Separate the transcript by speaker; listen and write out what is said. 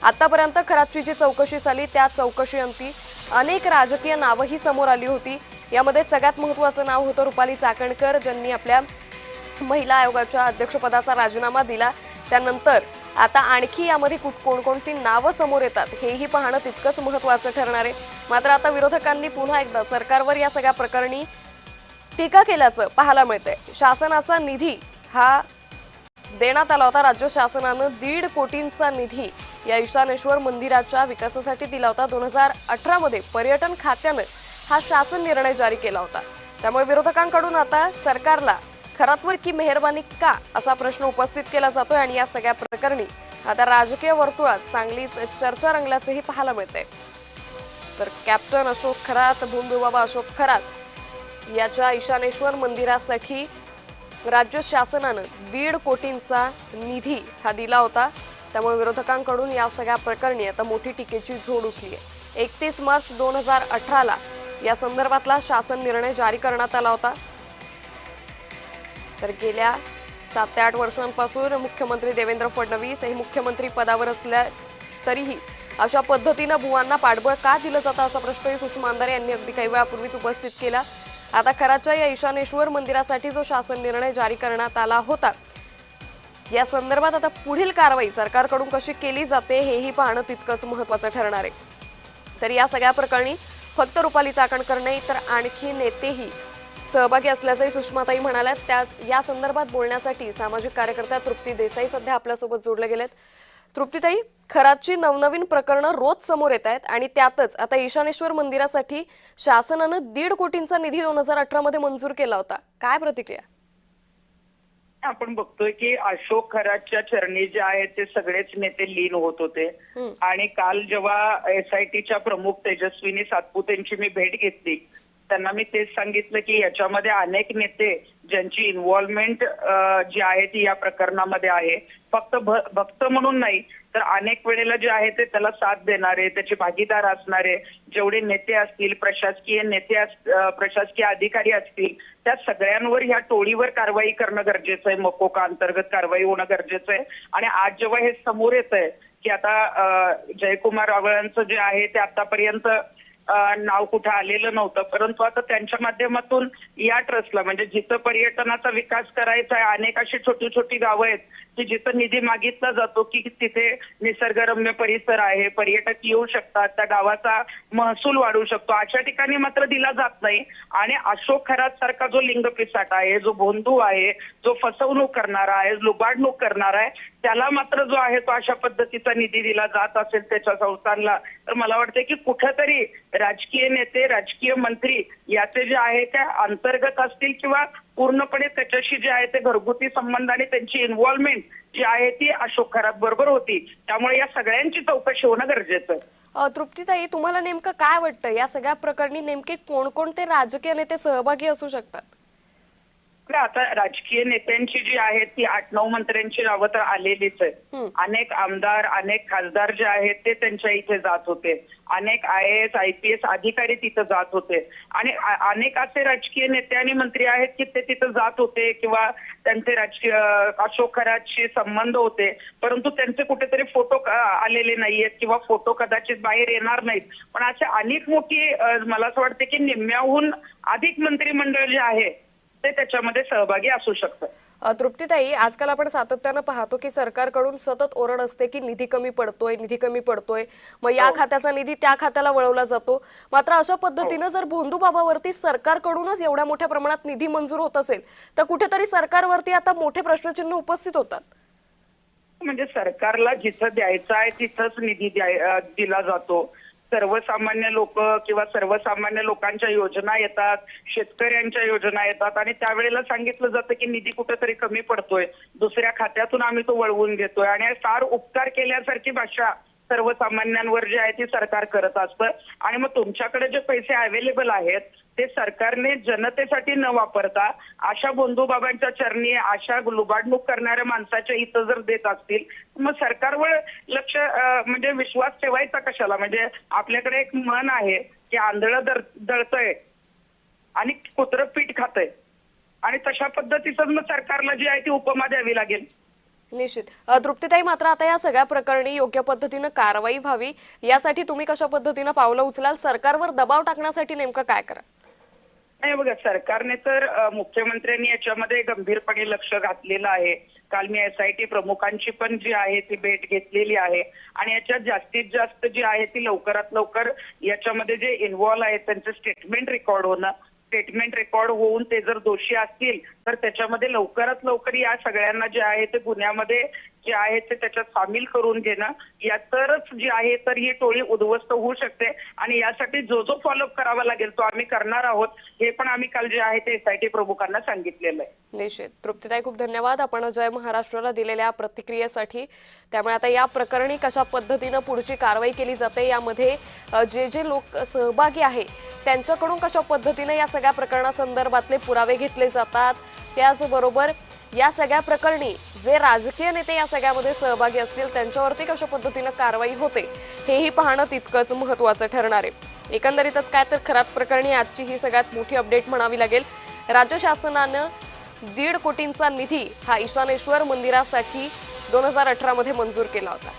Speaker 1: आतापर्यंत खरातची जी चौकशी झाली त्या चौकशीअंती अनेक राजकीय नावंही समोर आली होती। यामध्ये सगळ्यात महत्त्वाचं नाव होतं रुपाली चाकणकर, ज्यांनी आपल्या महिला आयोगाच्या अध्यक्षपदाचा राजीनामा दिला। त्यानंतर आता आणखी यामध्ये कोणकोणती नावं समोर येतात हेही पाहणं तितकंच महत्त्वाचं ठरणार आहे। मात्र आता विरोधकांनी पुन्हा एकदा सरकारवर या सगळ्या प्रकरणी टीका केल्याचं पाहायला मिळतंय। शासनाचा निधी हा देण्यात आला होता। राज्य शासनानं 1.5 कोटींचा निधी या ईशानेश्वर मंदिराच्या विकासासाठी दिला होता। 2018 मध्ये पर्यटन खात्यानं हा शासन निर्णय जारी केला होता। त्यामुळे विरोधकांकडून आता सरकारला खरातवर की मेहरबानी का असा प्रश्न उपस्थित केला जातोय आणि या सगळ्या प्रकरणी आता राजकीय वर्तुळात चांगलीच चर्चा रंगल्याचंही पाहायला मिळतंय। तर कॅप्टन अशोक खरात, भोंदूबाबा अशोक खरात याच्या ईशानेश्वर मंदिरासाठी राज्य शासनानं 1.5 कोटींचा निधी हा दिला होता। त्यामुळे विरोधकांकडून या सगळ्या प्रकरणी आता मोठी टीकेची झोड उठली आहे। 31 मार्च 2018ला या संदर्भातला शासन निर्णय जारी करण्यात आला होता। तर गेल्या 7 ते 8 वर्षांपासून मुख्यमंत्री देवेंद्र फडणवीस हे मुख्यमंत्री पदावर असल्या तरीही अशा पद्धतीनं भुवांना पाठबळ का दिलं जातं असा प्रश्नही सुषमा अंधारे यांनी अगदी काही वेळापूर्वीच उपस्थित केला। आता खरातच्या या ईशानेश्वर मंदिरासाठी जो शासन निर्णय जारी करण्यात आला होता या संदर्भात आता पुढील कारवाई सरकारकडून कशी केली जाते हेही पाहणं तितकंच महत्त्वाचं ठरणार आहे। तर या सगळ्या प्रकरणी फक्त रुपाली चाकणकर नाही तर आणखी नेतेही सहभागी असल्याचंही सुषमाताई म्हणाल्या। त्याच या संदर्भात बोलण्यासाठी सामाजिक कार्यकर्त्या तृप्ती देसाई सध्या आपल्यासोबत जोडले गेलेत। तृप्तीताई, खरातची नवनवीन प्रकरणं रोज समोर येत आहेत आणि त्यातच आता ईशानेश्वर मंदिरासाठी शासनानं 1.5 कोटींचा निधी 2018 मध्ये मंजूर केला होता। काय प्रतिक्रिया?
Speaker 2: आपण बघतोय की अशोक खरातच्या चरणी जे आहेत ते सगळेच नेते लीन होत होते आणि काल जेव्हा एसआयटीच्या प्रमुख तेजस्विनी सातपुतेंची मी भेट घेतली त्यांना मी तेच सांगितलं की याच्यामध्ये अनेक नेते ज्यांची इन्व्हॉल्वमेंट जी आहे ती या प्रकरणामध्ये आहे, फक्त भक्त म्हणून नाही तर अनेक वेळेला जे आहे ते त्याला साथ देणारे, त्याचे भागीदार असणारे जेवढे नेते असतील, प्रशासकीय नेते प्रशासकीय अधिकारी असतील, त्या सगळ्यांवर ह्या टोळीवर कारवाई करणं गरजेचं आहे। मकोका अंतर्गत कारवाई होणं गरजेचं आहे। आणि आज जेव्हा हे समोर येत आहे की आता जयकुमार रावळांचं जे आहे ते आतापर्यंत नाव कुठं आलेलं नव्हतं, परंतु आता त्यांच्या माध्यमातून या ट्रस्टला म्हणजे जिथं पर्यटनाचा विकास करायचा आहे, अनेक अशी छोटी छोटी गावं आहेत की जिथं निधी मागितला जातो की तिथे निसर्गरम्य परिसर आहे, पर्यटक येऊ शकतात, त्या गावाचा महसूल वाढू शकतो, अशा ठिकाणी मात्र दिला जात नाही। आणि अशोक खरात सारखा जो लिंगपिसाट आहे, जो भोंदू आहे, जो फसवणूक करणारा आहे, लुबाडणूक करणारा आहे, त्याला मात्र जो आहे तो अशा पद्धतीचा निधी दिला जात असेल त्याच्या संस्थांना, तर मला वाटतं की कुठेतरी राजकीय नेते, राजकीय मंत्री याचे जे आहे त्या अंतर्गत असतील किंवा पूर्णपणे त्याच्याशी जे आहे ते घरगुती संबंध आणि त्यांची इन्व्हॉल्वमेंट जी आहे ती अशोक खरात बरोबर होती। त्यामुळे या सगळ्यांची चौकशी होणं गरजेचं आहे।
Speaker 1: तृप्तीताई, तुम्हाला नेमकं काय वाटतं या सगळ्या प्रकरणी नेमके कोणकोणते राजकीय नेते सहभागी असू शकतात?
Speaker 2: आता राजकीय नेत्यांची जी आहेत ती 8-9 मंत्र्यांची नावं तर आलेलीच आहे। अनेक आमदार, अनेक खासदार जे आहेत ते त्यांच्या इथे जात होते, अनेक IAS IPS अधिकारी तिथं जात होते आणि अनेक असे राजकीय नेते आणि मंत्री आहेत की ते तिथं जात होते किंवा त्यांचे राजकीय अशोक खरातशी संबंध होते, परंतु त्यांचे कुठेतरी फोटो आलेले नाहीयेत किंवा फोटो कदाचित बाहेर येणार नाहीत। पण असे अनेक मोठी मला असं वाटतं की निम्म्याहून अधिक मंत्रिमंडळ जे आहे ते त्याच्यामध्ये सहभागी असू शकतं।
Speaker 1: तृप्तीताई, आजकाल आपण सातत्यानं पाहतो की सरकारकडून सतत ओरड असते की निधी कमी पडतोय, मग या खात्याचा निधी त्या खात्याला वळवला जातो। मात्र अशा पद्धतीनं जर भोंदूबाबावरती सरकारकडूनच एवढ्या मोठ्या प्रमाणात निधी मंजूर होत असेल तर कुठेतरी सरकारवरती आता मोठे प्रश्नचिन्ह उपस्थित होतात।
Speaker 2: म्हणजे सरकारला जिथं द्यायचं आहे तिथंच निधी दिला जातो। सर्वसामान्य लोक किंवा सर्वसामान्य लोकांच्या योजना येतात, शेतकऱ्यांच्या योजना येतात आणि त्यावेळेला सांगितलं जातं की निधी कुठेतरी कमी पडतोय, दुसऱ्या खात्यातून आम्ही तो वळवून घेतोय आणि फार उपकार केल्यासारखी भाषा सर्वसामान्यांवर जी आहे ती सरकार करत असतं। आणि मग तुमच्याकडे जे पैसे अवेलेबल आहेत ते सरकारने जनतेसाठी न वापरता अशा बंधूबाबांच्या चरणी, अशा लुबाडणूक करणाऱ्या माणसाच्या हित जर देत असतील मग सरकारवर लक्ष म्हणजे विश्वास ठेवायचा कशाला? म्हणजे आपल्याकडे एक म्हण आहे की आंधळं दळतंय आणि कुत्रं पीठ खातंय आणि तशा पद्धतीचं मग सरकारला जी आहे ती उपमा द्यावी लागेल।
Speaker 1: निश्चित. तृप्तीताई, मात्र आता या सगळ्या प्रकरणी योग्य पद्धतीनं कारवाई व्हावी यासाठी तुम्ही कशा पद्धतीनं पावलं उचलाल? सरकारवर दबाव टाकण्यासाठी नेमकं काय करा?
Speaker 2: नाही बघा, सरकारने तर मुख्यमंत्र्यांनी याच्यामध्ये गंभीरपणे लक्ष घातलेलं आहे. काल मी SIT प्रमुखांची पण जी आहे ती भेट घेतलेली आहे आणि याच्यात जास्तीत जास्त जी आहे ती लवकरात लवकर याच्यामध्ये जे इन्व्हॉल्व आहेत त्यांचं स्टेटमेंट रेकॉर्ड होऊन ते जर दोषी असतील तर त्याच्यामध्ये लवकरात लवकर या सगळ्यांना जे आहे ते गुन्ह्यामध्ये जे आहे ते त्याच्यात सामील करून घेणं, या तरच जी आहे तर ही टोळी उद्ध्वस्त होऊ शकते आणि यासाठी जो फॉलोअप करावा लागेल तो आम्ही करणार आहोत. हे पण आम्ही काल जे आहे ते SIT प्रमुखांना सांगितलेलं आहे.
Speaker 1: निश्चित. तृप्तीताई, खूप धन्यवाद आपण जय महाराष्ट्राला दिलेल्या प्रतिक्रियेसाठी. त्यामुळे आता या प्रकरणी कशा पद्धतीनं पुढची कारवाई केली जाते, यामध्ये जे लोक सहभागी आहे त्यांच्याकडून कशा पद्धतीने या सगळ्या प्रकरणासंदर्भातले पुरावे घेतले जातात, त्याचबरोबर या सगळ्या प्रकरणी जे राजकीय नेते या सगळ्यामध्ये सहभागी असतील त्यांच्यावरती कशा पद्धतीनं कारवाई होते हेही पाहणं तितकंच महत्त्वाचं ठरणार आहे. एकंदरीतच काय तर खरात प्रकरणी आजची ही सगळ्यात मोठी अपडेट म्हणावी लागेल. राज्य शासनानं 1.5 कोटींचा निधी हा ईशानेश्वर मंदिरासाठी 2018 मध्ये मंजूर केला होता.